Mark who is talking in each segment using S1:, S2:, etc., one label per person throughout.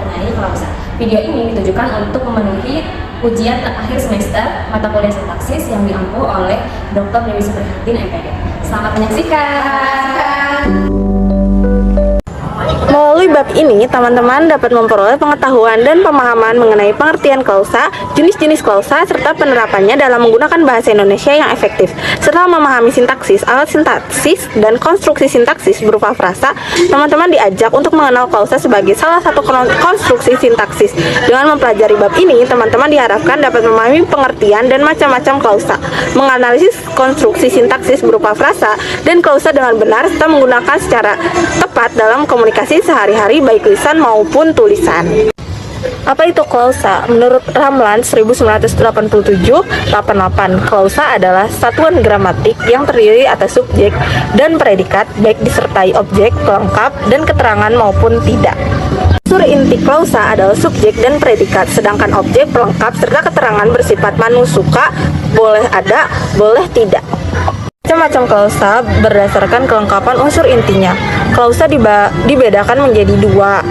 S1: mengenai klausa. Video ini ditujukan untuk memenuhi ujian akhir semester mata kuliah sintaksis yang diampu oleh Dr. Dewi Suprihatin, MPD. Selamat menyaksikan!
S2: Melalui bab ini, teman-teman dapat memperoleh pengetahuan dan pemahaman mengenai pengertian klausa, jenis-jenis klausa, serta penerapannya dalam menggunakan bahasa Indonesia yang efektif. Setelah memahami sintaksis, alat sintaksis, dan konstruksi sintaksis berupa frasa, teman-teman diajak untuk mengenal klausa sebagai salah satu konstruksi sintaksis. Dengan mempelajari bab ini, teman-teman diharapkan dapat memahami pengertian dan macam-macam klausa, menganalisis konstruksi sintaksis berupa frasa dan klausa dengan benar, serta menggunakan secara tepat dalam komunikasi sehari-hari baik lisan maupun tulisan. Apa itu klausa? Menurut Ramlan 1987-88, klausa adalah satuan gramatik yang terdiri atas subjek dan predikat baik disertai objek, pelengkap, dan keterangan maupun tidak. Unsur inti klausa adalah subjek dan predikat, sedangkan objek, pelengkap, serta keterangan bersifat manusuka, boleh ada, boleh tidak. Macam-macam klausa berdasarkan kelengkapan unsur intinya. Klausa dibedakan menjadi dua.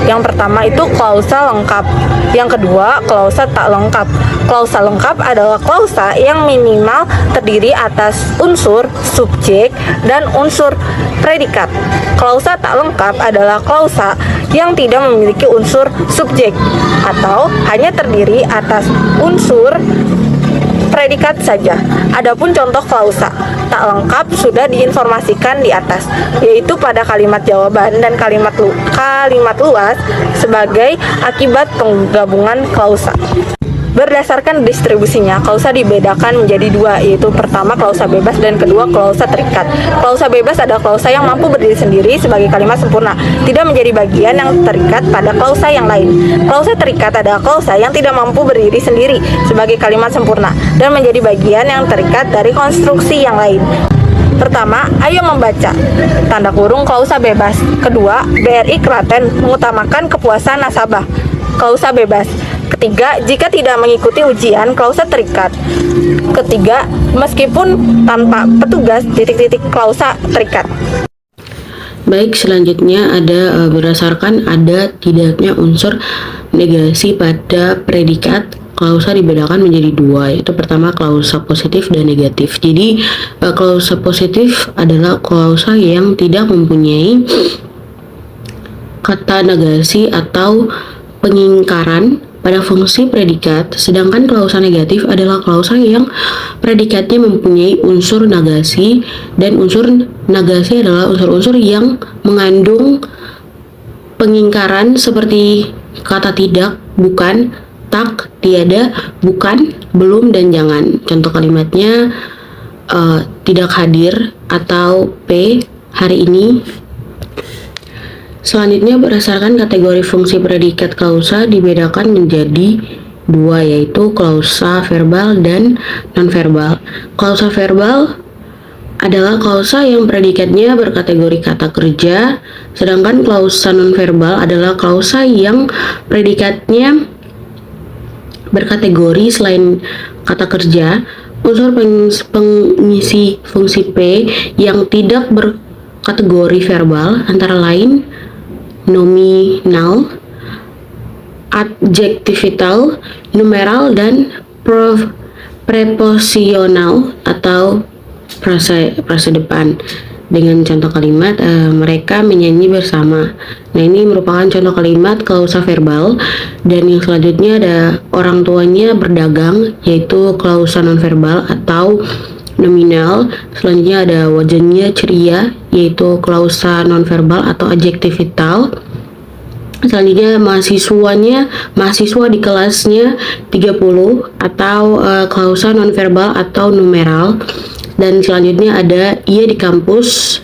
S2: Yang pertama itu klausa lengkap. Yang kedua, klausa tak lengkap. Klausa lengkap adalah klausa yang minimal terdiri atas unsur subjek dan unsur predikat. Klausa tak lengkap adalah klausa yang tidak memiliki unsur subjek atau hanya terdiri atas unsur predikat saja. Adapun contoh klausa tak lengkap sudah diinformasikan di atas, yaitu pada kalimat jawaban dan kalimat luas sebagai akibat penggabungan klausa. Berdasarkan distribusinya, klausa dibedakan menjadi dua, yaitu pertama klausa bebas dan kedua klausa terikat. Klausa bebas adalah klausa yang mampu berdiri sendiri sebagai kalimat sempurna, tidak menjadi bagian yang terikat pada klausa yang lain. Klausa terikat adalah klausa yang tidak mampu berdiri sendiri sebagai kalimat sempurna dan menjadi bagian yang terikat dari konstruksi yang lain. Pertama, ayo membaca. Tanda kurung klausa bebas. Kedua, BRI Klaten mengutamakan kepuasan nasabah. Klausa bebas. Ketiga, jika tidak mengikuti ujian, klausa terikat. Ketiga, meskipun tanpa petugas, titik-titik klausa terikat.
S3: Baik, selanjutnya ada berdasarkan ada tidaknya unsur negasi pada predikat, klausa dibedakan menjadi dua, yaitu pertama klausa positif dan negatif. Jadi klausa positif adalah klausa yang tidak mempunyai kata negasi atau pengingkaran pada fungsi predikat, sedangkan klausa negatif adalah klausa yang predikatnya mempunyai unsur negasi, dan unsur negasi adalah unsur-unsur yang mengandung pengingkaran seperti kata tidak, bukan, tak, tiada, bukan, belum, dan jangan. Contoh kalimatnya tidak hadir atau P hari ini. Selanjutnya, berdasarkan kategori fungsi predikat klausa dibedakan menjadi dua, yaitu klausa verbal dan nonverbal. Klausa verbal adalah klausa yang predikatnya berkategori kata kerja, sedangkan klausa nonverbal adalah klausa yang predikatnya berkategori selain kata kerja, unsur pengisi fungsi P yang tidak berkategori verbal, antara lain nominal, adjektivital, numeral, dan preposisional atau frase depan. Dengan contoh kalimat mereka menyanyi bersama. Nah, ini merupakan contoh kalimat klausa verbal. Dan yang selanjutnya ada orang tuanya berdagang, yaitu klausa nonverbal atau nominal. Selanjutnya ada wajahnya ceria, yaitu klausa nonverbal atau adjektivital. Selanjutnya mahasiswa di kelasnya 30 atau klausa nonverbal atau numeral. Dan selanjutnya ada ia di kampus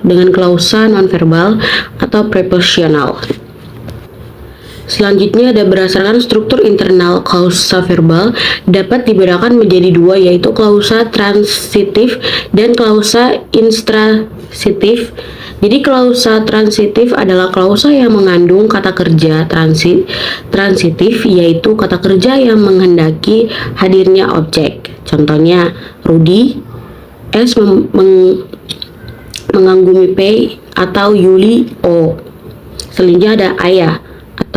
S3: dengan klausa nonverbal atau preposisional. Selanjutnya ada berdasarkan struktur internal klausa verbal dapat dibedakan menjadi dua, yaitu klausa transitif dan klausa intransitif. Jadi klausa transitif adalah klausa yang mengandung kata kerja transitif, yaitu kata kerja yang menghendaki hadirnya objek. Contohnya, Rudi S menganggumi P atau Yuli O. Selanjutnya ada ayah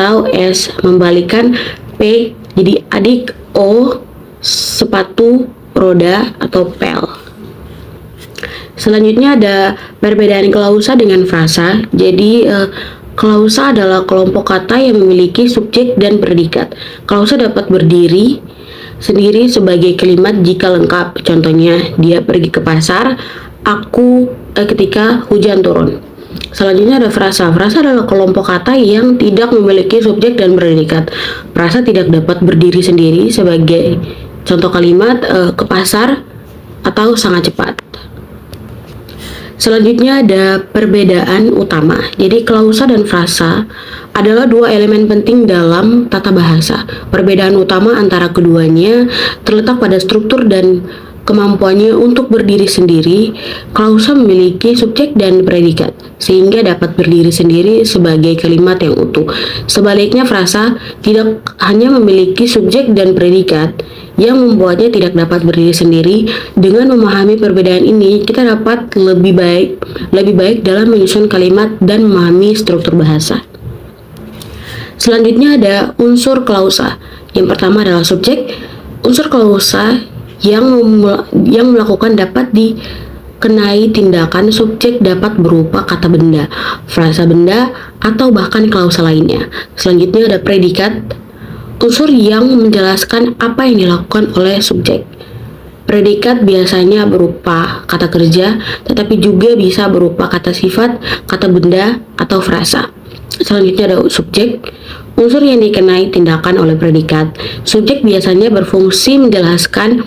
S3: atau S membalikan P jadi adik, O sepatu roda atau pel. Selanjutnya ada perbedaan klausa dengan frasa. Jadi klausa adalah kelompok kata yang memiliki subjek dan predikat. Klausa dapat berdiri sendiri sebagai kalimat jika lengkap. Contohnya, dia pergi ke pasar, aku ketika hujan turun. Selanjutnya ada frasa. Frasa adalah kelompok kata yang tidak memiliki subjek dan predikat. Frasa tidak dapat berdiri sendiri sebagai contoh kalimat ke pasar atau sangat cepat. Selanjutnya ada perbedaan utama. Jadi klausa dan frasa adalah dua elemen penting dalam tata bahasa. Perbedaan utama antara keduanya terletak pada struktur dan kemampuannya untuk berdiri sendiri. Klausa memiliki subjek dan predikat, sehingga dapat berdiri sendiri sebagai kalimat yang utuh. Sebaliknya, frasa tidak hanya memiliki subjek dan predikat, yang membuatnya tidak dapat berdiri sendiri. Dengan memahami perbedaan ini, kita dapat lebih baik dalam menyusun kalimat dan memahami struktur bahasa. Selanjutnya ada unsur klausa. Yang pertama adalah subjek. Unsur klausa yang melakukan dapat dikenai tindakan. Subjek dapat berupa kata benda, frasa benda, atau bahkan klausa lainnya. Selanjutnya ada predikat. Unsur yang menjelaskan apa yang dilakukan oleh subjek. Predikat biasanya berupa kata kerja, tetapi juga bisa berupa kata sifat, kata benda, atau frasa. Selanjutnya ada subjek. Unsur yang dikenai tindakan oleh predikat. Subjek biasanya berfungsi menjelaskan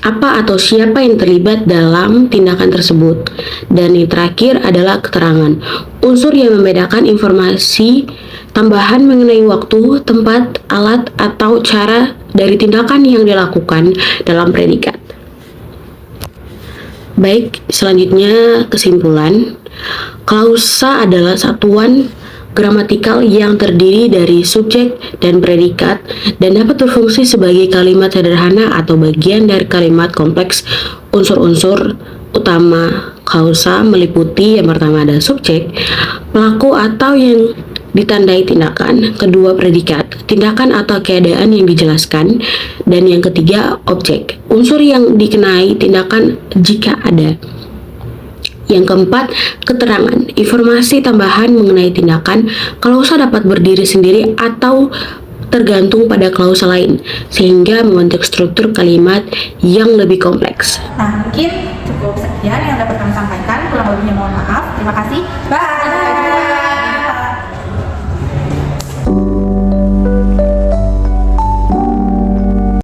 S3: apa atau siapa yang terlibat dalam tindakan tersebut. Dan yang terakhir adalah keterangan. Unsur yang membedakan informasi tambahan mengenai waktu, tempat, alat, atau cara dari tindakan yang dilakukan dalam predikat. Baik, selanjutnya kesimpulan. Klausa adalah satuan gramatikal yang terdiri dari subjek dan predikat dan dapat berfungsi sebagai kalimat sederhana atau bagian dari kalimat kompleks. Unsur-unsur utama klausa meliputi yang pertama ada subjek, pelaku atau yang ditandai tindakan, kedua predikat, tindakan atau keadaan yang dijelaskan, dan yang ketiga objek, unsur yang dikenai tindakan jika ada. Yang keempat, keterangan, informasi tambahan mengenai tindakan. Klausa dapat berdiri sendiri atau tergantung pada klausa lain, sehingga membentuk struktur kalimat yang lebih kompleks.
S2: Nah, mungkin cukup sekian yang dapat kami sampaikan. Kurang lebihnya mohon maaf. Terima kasih. Bye.